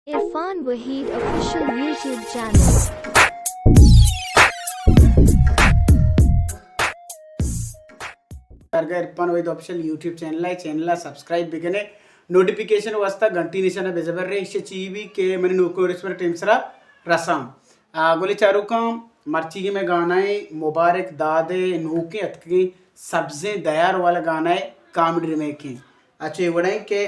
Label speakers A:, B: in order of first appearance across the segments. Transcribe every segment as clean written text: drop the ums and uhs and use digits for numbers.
A: Irfan Waheed official YouTube channel.
B: Irfan Waheed official YouTube channel है channel subscribe बिगने notification वस्ता घंटी निशाना बेजबर इसे चीवी के मैंने नोकोरिस्पर टीम्सरा रसाम गोली चारू का मर्ची में गाना है मुबारक दादे नूके अतकी सब्जे दयार वाला गाना है कॉमेडी रिमेक अच्छे वड़े के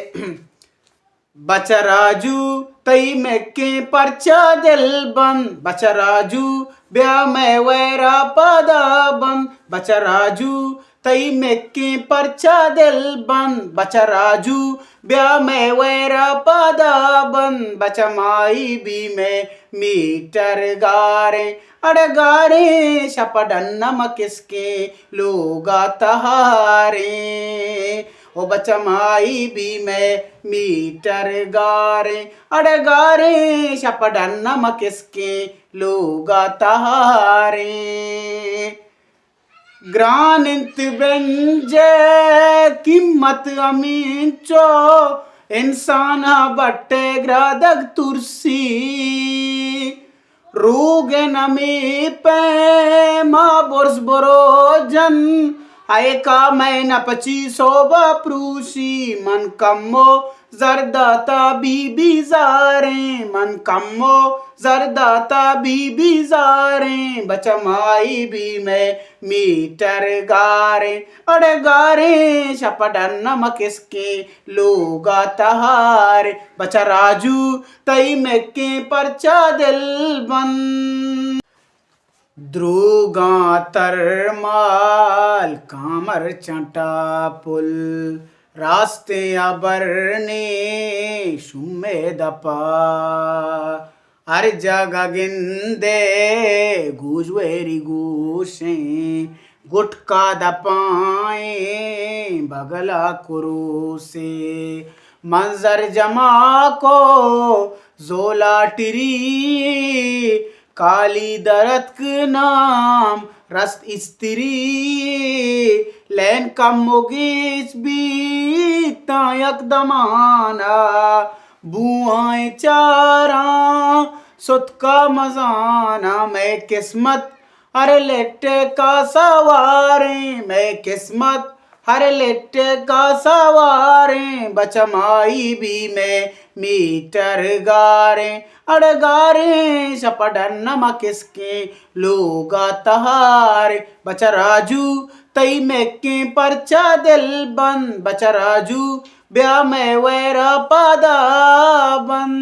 B: बचराजू तई मेके परचा दिल बन बचराजू ब्याह में वैरा पादा बन बचराजू तई मेके परचा दिल बन बचराजू ब्याह में वैरा पादा बन बचमाई भी में मीटर गारे अड़ गारे शपडन्नम किसके लोगा तहारे ओ बचमाई भी मैं मीटर गारे अड़ गारे शपडन्नम किसके लोगा तहारे ग्रानिंत बेंजे कीमत अमीन चो इंसान बट्टे ग्रादक तुरसी रूगे नमी पे मा बोर्स बोरोजन आए का मैं नपची सोबा प्रूसी मन कम्मो जरदाता बीबी जारे मन कम्मो जरदाता बीबी जारे बचमाई भी मैं मीटर गारे अड़े गारे शपडन्नम किसके लोगा तहारे बचा राजू तई में के परचा दिल बन द्रुगा तरमाल कामर चंटा पुल रास्ते अबरने शुमे दपा हर जगह गिंदे गुजवेरी गुशे गुटका दपाए बगला कुरूसे मंजर जमा को जोला टिरी काली दरत नाम रस्त स्त्री लैन कम मोगीच भी तायक दमाना बुआएं चारा सुत का मजाना मैं किस्मत हर लेटे का सवारे मैं किस्मत हर लेटे का सवारे बचमाई भी मैं मीटर गारे अड़ गारे शपडन्नम किसके लोगा तहारे बचा राजू तई में के परचा दिल बन बचा राजू ब्याह में वैरा पादा बन।